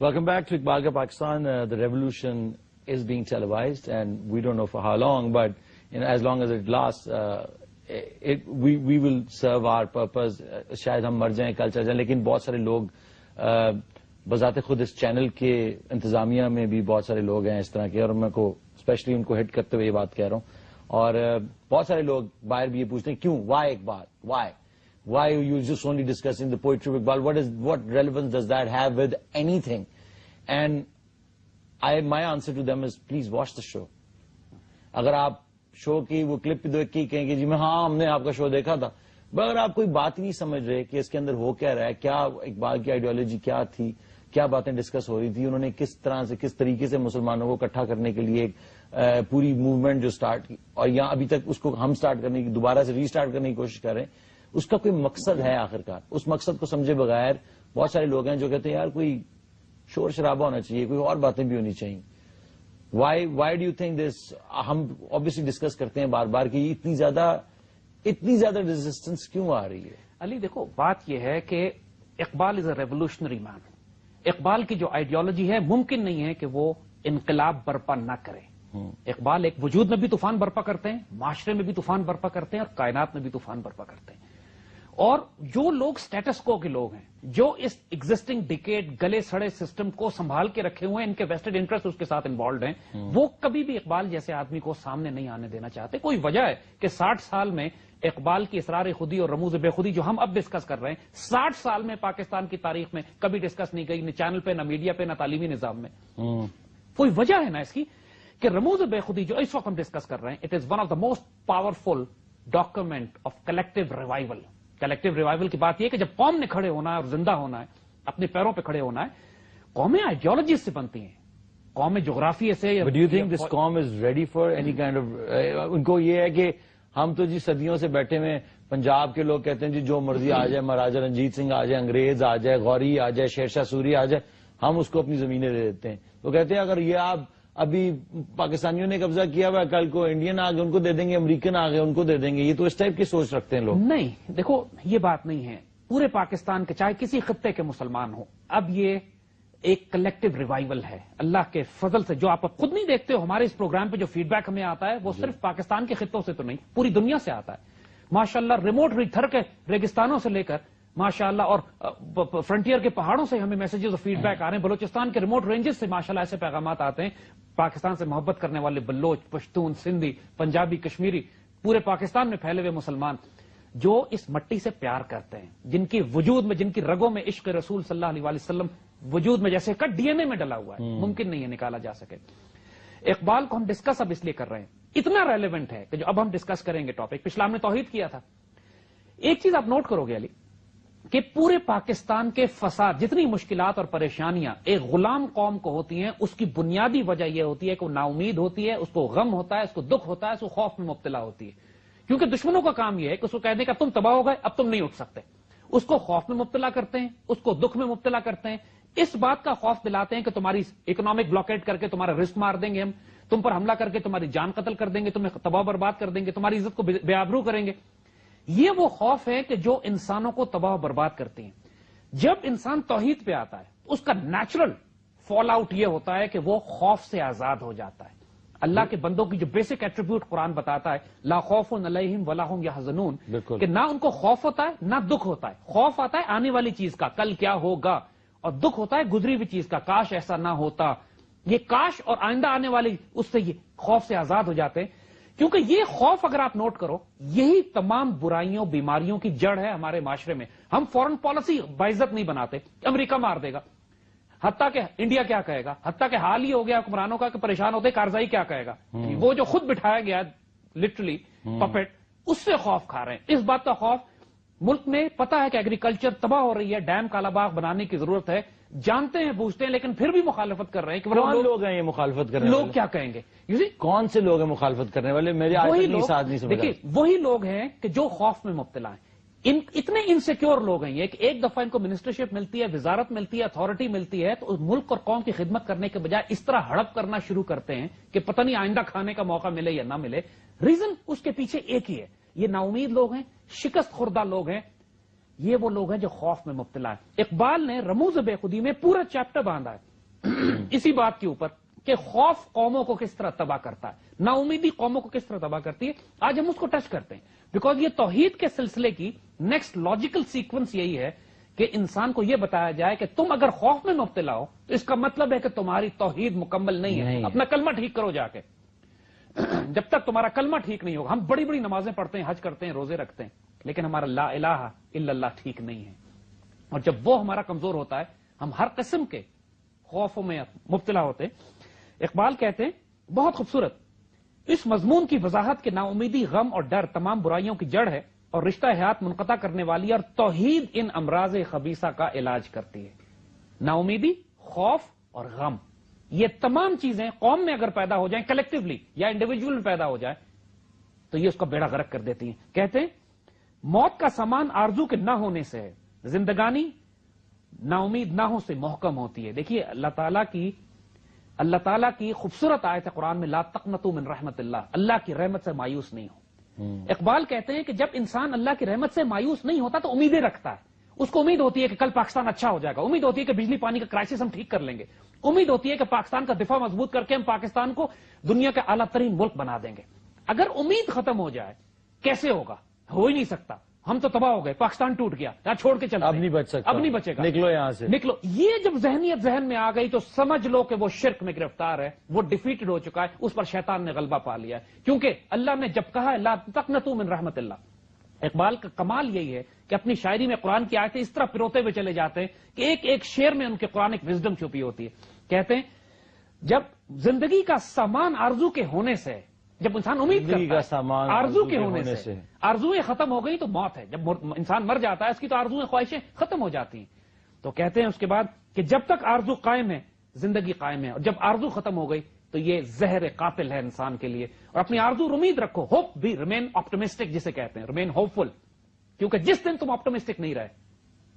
Welcome back to Iqbal Ka Pakistan. The revolution is being televised, and we don't know for how long, but as long as it lasts, we will serve our purpose. شاید ہم مر جائیں کل چل جائیں، لیکن بہت سارے لوگ بذات خود اس چینل کے انتظامیہ میں بھی بہت سارے لوگ ہیں اس طرح کے، اور میں کو اسپیشلی ان کو ہٹ کرتے ہوئے یہ بات کہہ رہا ہوں. اور بہت سارے لوگ باہر بھی یہ پوچھتے ہیں کیوں، why Iqbal, why you just only discussing the poetry of Iqbal? What relevance does that have with anything? And my answer to them is, please watch the show. اگر آپ شو کی وہ کلپ دیکھ کے کہیں گے جی ہم نے آپ کا شو دیکھا تھا، اگر آپ کوئی بات ہی نہیں سمجھ رہے کہ اس کے اندر ہو کیا رہا ہے، کیا اقبال کی آئیڈیالوجی کیا تھی، کیا باتیں ڈسکس ہو رہی تھی، انہوں نے کس طرح سے کس طریقے سے مسلمانوں کو اکٹھا کرنے کے لیے ایک پوری موومنٹ جو سٹارٹ کی، اور یہاں ابھی تک اس کو ہم سٹارٹ کرنے کی، دوبارہ سے ری سٹارٹ کرنے کی کوشش کر رہے ہیں، اس کا کوئی مقصد ہے آخرکار. اس مقصد کو سمجھے بغیر بہت سارے لوگ ہیں جو کہتے ہیں یار کوئی شور شرابہ ہونا چاہیے، کوئی اور باتیں بھی ہونی چاہیے. Why do you think this? ہم آبویسلی ڈسکس کرتے ہیں بار بار کہ اتنی زیادہ ریزسٹنس کیوں آ رہی ہے؟ علی دیکھو، بات یہ ہے کہ اقبال از اے ریولوشنری مین. اقبال کی جو آئیڈیالوجی ہے ممکن نہیں ہے کہ وہ انقلاب برپا نہ کرے. اقبال ایک وجود میں بھی طوفان برپا کرتے ہیں، معاشرے میں بھی طوفان برپا کرتے ہیں، اور کائنات میں بھی طوفان برپا کرتے ہیں. اور جو لوگ سٹیٹس کو کے لوگ ہیں، جو اس ایگزسٹنگ ڈیکیڈ گلے سڑے سسٹم کو سنبھال کے رکھے ہوئے ہیں، ان کے ویسٹڈ انٹرسٹ اس کے ساتھ انوالوڈ ہیں، وہ کبھی بھی اقبال جیسے آدمی کو سامنے نہیں آنے دینا چاہتے. کوئی وجہ ہے کہ 60 سال میں اقبال کی اسرار خودی اور رموز بے خودی جو ہم اب ڈسکس کر رہے ہیں، 60 سال میں پاکستان کی تاریخ میں کبھی ڈسکس نہیں گئی، نہ چینل پہ، نہ میڈیا پہ، نہ تعلیمی نظام میں. کوئی وجہ ہے نا اس کی کہ رموز بے خودی جو اس وقت ہم ڈسکس کر رہے ہیں، it is one of the most powerful document of collective revival. Collective revival کی بات یہ کہ جب قوم نے کھڑے ہونا ہے اور زندہ ہونا ہے، اپنے پیروں پہ کھڑے ہونا ہے، قومیں آئیڈیالوجی سے بنتی ہیں، قومیں جغرافیے سے. But do you think this قوم is ready for any kind of ان کو یہ ہے کہ ہم تو جی صدیوں سے بیٹھے ہوئے، پنجاب کے لوگ کہتے ہیں جی جو مرضی آ جائے، مہاراجہ رنجیت سنگھ آ جائے، انگریز آ جائے، غوری آ جائے، شیر شاہ سوری آ جائے، ہم اس کو اپنی زمینیں دے دیتے ہیں. وہ کہتے ہیں اگر یہ آپ ابھی پاکستانیوں نے قبضہ کیا ہوا ہے، کل کو انڈین آ گئے ان کو دے دیں گے، امریکن آ گئے ان کو دے دیں گے. یہ تو اس ٹائپ کی سوچ رکھتے ہیں لوگ. نہیں، دیکھو یہ بات نہیں ہے. پورے پاکستان کے چاہے کسی خطے کے مسلمان ہو، اب یہ ایک کلیکٹو ریوائول ہے اللہ کے فضل سے. جو آپ خود نہیں دیکھتے ہو، ہمارے اس پروگرام پہ جو فیڈ بیک ہمیں آتا ہے وہ صرف پاکستان کے خطوں سے تو نہیں، پوری دنیا سے آتا ہے. ماشاءاللہ ریموٹ تھر کے ریگستانوں سے لے کر ماشاءاللہ اور فرنٹیئر کے پہاڑوں سے ہمیں میسیجز اور فیڈ بیک آ رہے ہیں. بلوچستان کے ریموٹ رینجز سے ماشاءاللہ ایسے پیغامات آتے ہیں. پاکستان سے محبت کرنے والے بلوچ، پشتون، سندھی، پنجابی، کشمیری، پورے پاکستان میں پھیلے ہوئے مسلمان جو اس مٹی سے پیار کرتے ہیں، جن کی وجود میں، جن کی رگوں میں عشق رسول صلی اللہ علیہ وسلم وجود میں جیسے ڈی این اے میں ڈلا ہوا ہے، ممکن نہیں ہے نکالا جا سکے. اقبال کو ہم ڈسکس اب اس لیے کر رہے ہیں، اتنا ریلیونٹ ہے کہ جو اب ہم ڈسکس کریں گے ٹاپک، پچھلا ہم نے توحید کیا تھا. ایک چیز آپ نوٹ کرو گے علی کہ پورے پاکستان کے فساد، جتنی مشکلات اور پریشانیاں ایک غلام قوم کو ہوتی ہیں، اس کی بنیادی وجہ یہ ہوتی ہے کہ وہ نا امید ہوتی ہے، اس کو غم ہوتا ہے، اس کو دکھ ہوتا ہے، اس کو خوف میں مبتلا ہوتی ہے. کیونکہ دشمنوں کا کام یہ ہے کہ اس کو کہہ دیں کہ اب تم تباہ ہو گئے، اب تم نہیں اٹھ سکتے. اس کو خوف میں مبتلا کرتے ہیں، اس کو دکھ میں مبتلا کرتے ہیں، اس بات کا خوف دلاتے ہیں کہ تمہاری اکنامک بلاکیٹ کر کے تمہارا رسک مار دیں گے، ہم تم پر حملہ کر کے تمہاری جان قتل کر دیں گے، تمہیں تباہ برباد کر دیں گے، تمہاری عزت کو بے آبرو کریں گے. یہ وہ خوف ہے کہ جو انسانوں کو تباہ و برباد کرتے ہیں. جب انسان توحید پہ آتا ہے اس کا نیچرل فال آؤٹ یہ ہوتا ہے کہ وہ خوف سے آزاد ہو جاتا ہے. اللہ کے بندوں کی جو بیسک ایٹریبیوٹ قرآن بتاتا ہے، لا خوف علیہم ولا ہم یحزنون، کہ نہ ان کو خوف ہوتا ہے نہ دکھ ہوتا ہے. خوف آتا ہے آنے والی چیز کا، کل کیا ہوگا، اور دکھ ہوتا ہے گزری ہوئی چیز کا، کاش ایسا نہ ہوتا. یہ کاش اور آئندہ آنے والی اس سے یہ خوف سے آزاد ہو جاتے ہیں. کیونکہ یہ خوف اگر آپ نوٹ کرو، یہی تمام برائیوں بیماریوں کی جڑ ہے ہمارے معاشرے میں. ہم فورن پالیسی باعزت نہیں بناتے، امریکہ مار دے گا، حتیٰ کہ انڈیا کیا کہے گا، حتیٰ کہ حال ہی ہو گیا حکمرانوں کا کہ پریشان ہوتے کارزائی کیا کہے گا. وہ جو خود بٹھایا گیا لٹرلی پپٹ، اس سے خوف کھا رہے ہیں. اس بات کا خوف ملک میں پتا ہے کہ ایگریکلچر تباہ ہو رہی ہے، ڈیم کالا باغ بنانے کی ضرورت ہے، جانتے ہیں بوجھتے ہیں، لیکن پھر بھی مخالفت کر رہے ہیں. کون لوگ ہیں یہ مخالفت کرنے والے؟ لوگ کیا کہیں گے؟ کون سے لوگ ہیں مخالفت کرنے والے؟ میرے ساتھ نہیں سمجھ. دیکھیے وہی لوگ ہیں کہ جو خوف میں مبتلا ہیں. اتنے انسیکیور لوگ ہیں یہ کہ ایک دفعہ ان کو منسٹرشپ ملتی ہے، وزارت ملتی ہے، اتھارٹی ملتی ہے، تو ملک اور قوم کی خدمت کرنے کے بجائے اس طرح ہڑپ کرنا شروع کرتے ہیں کہ پتہ نہیں آئندہ کھانے کا موقع ملے یا نہ ملے. ریزن اس کے پیچھے ایک ہی ہے، یہ نا امید لوگ ہیں، شکست خوردہ لوگ ہیں. یہ وہ لوگ ہیں جو خوف میں مبتلا ہیں. اقبال نے رموز بے خودی میں پورا چیپٹر باندھا ہے اسی بات کے اوپر کہ خوف قوموں کو کس طرح تباہ کرتا ہے، نا امیدی قوموں کو کس طرح تباہ کرتی ہے، آج ہم اس کو ٹچ کرتے ہیں، بیکاز یہ توحید کے سلسلے کی نیکسٹ لاجیکل سیکوینس یہی ہے کہ انسان کو یہ بتایا جائے کہ تم اگر خوف میں مبتلا ہو تو اس کا مطلب ہے کہ تمہاری توحید مکمل نہیں ہے، اپنا کلمہ ٹھیک کرو جا کے۔ جب تک تمہارا کلمہ ٹھیک نہیں ہوگا، ہم بڑی بڑی نمازیں پڑھتے ہیں، حج کرتے ہیں، روزے رکھتے ہیں، لیکن ہمارا لا الہ الا اللہ ٹھیک نہیں ہے، اور جب وہ ہمارا کمزور ہوتا ہے ہم ہر قسم کے خوفوں میں مبتلا ہوتے ہیں۔ اقبال کہتے ہیں بہت خوبصورت، اس مضمون کی وضاحت کہ نا امیدی، غم اور ڈر تمام برائیوں کی جڑ ہے اور رشتہ حیات منقطع کرنے والی، اور توحید ان امراض خبیثہ کا علاج کرتی ہے۔ نا امیدی، خوف اور غم، یہ تمام چیزیں قوم میں اگر پیدا ہو جائیں کلیکٹیولی یا انڈیویجول میں پیدا ہو جائیں تو یہ اس کا بیڑا غرق کر دیتی ہیں۔ کہتے ہیں موت کا سامان آرزو کے نہ ہونے سے ہے، زندگانی نا امید نہ ہو سے محکم ہوتی ہے۔ دیکھیے اللہ تعالیٰ کی خوبصورت آیت ہے قرآن میں، لا تقنطوا من رحمت اللہ، اللہ کی رحمت سے مایوس نہیں ہو۔ اقبال کہتے ہیں کہ جب انسان اللہ کی رحمت سے مایوس نہیں ہوتا تو امیدیں رکھتا ہے، اس کو امید ہوتی ہے کہ کل پاکستان اچھا ہو جائے گا، امید ہوتی ہے کہ بجلی پانی کا کرائسس ہم ٹھیک کر لیں گے، امید ہوتی ہے کہ پاکستان کا دفاع مضبوط کر کے ہم پاکستان کو دنیا کا اعلیٰ ترین ملک بنا دیں گے۔ اگر امید ختم ہو جائے کیسے ہوگا؟ ہو ہی نہیں سکتا، ہم تو تباہ ہو گئے، پاکستان ٹوٹ گیا، یہاں چھوڑ کے چلتے ہیں، اب نہیں بچ سکتا، اب نہیں بچے گا، نکلو یہاں سے، نکلو۔ یہ جب ذہنیت ذہن میں آ گئی تو سمجھ لو کہ وہ شرک میں گرفتار ہے، وہ ڈیفیٹڈ ہو چکا ہے، اس پر شیطان نے غلبہ پا لیا ہے، کیونکہ اللہ نے جب کہا ہے لا تقنطوا من رحمت اللہ۔ اقبال کا کمال یہی ہے کہ اپنی شاعری میں قرآن کی آیتیں اس طرح پروتے ہوئے چلے جاتے ہیں کہ ایک ایک شعر میں ان کے قرآن ایک وزڈم چھپی ہوتی ہے۔ کہتے ہیں جب زندگی کا سامان آرزو کے ہونے سے، جب انسان امید کرتا ہے آرزو کے ہونے سے، آرزویں ختم ہو گئی تو موت ہے۔ جب انسان مر جاتا ہے اس کی تو آرزویں خواہشیں ختم ہو جاتی ہیں۔ تو کہتے ہیں اس کے بعد کہ جب تک آرزو قائم ہے زندگی قائم ہے، اور جب آرزو ختم ہو گئی تو یہ زہر قاتل ہے انسان کے لیے۔ اور اپنی آرزو امید رکھو، ہوپ بھی، ریمین آپٹمسٹک جسے کہتے ہیں، ریمین ہوپ فل، کیونکہ جس دن تم آپٹمسٹک نہیں رہے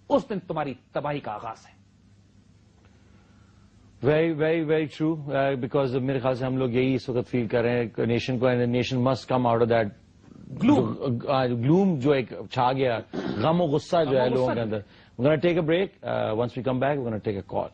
اس دن تمہاری تباہی کا آغاز ہے۔ Very very very true, because میرے خیال سے ہم لوگ یہی اس وقت فیل کر رہے ہیں نیشن کو، and nation must come out of that گلوم جو ایک چھا گیا، غم و غصہ جو ہے لوگوں کے اندر۔ We're going to take a break. Once we come back, we're going to take a call.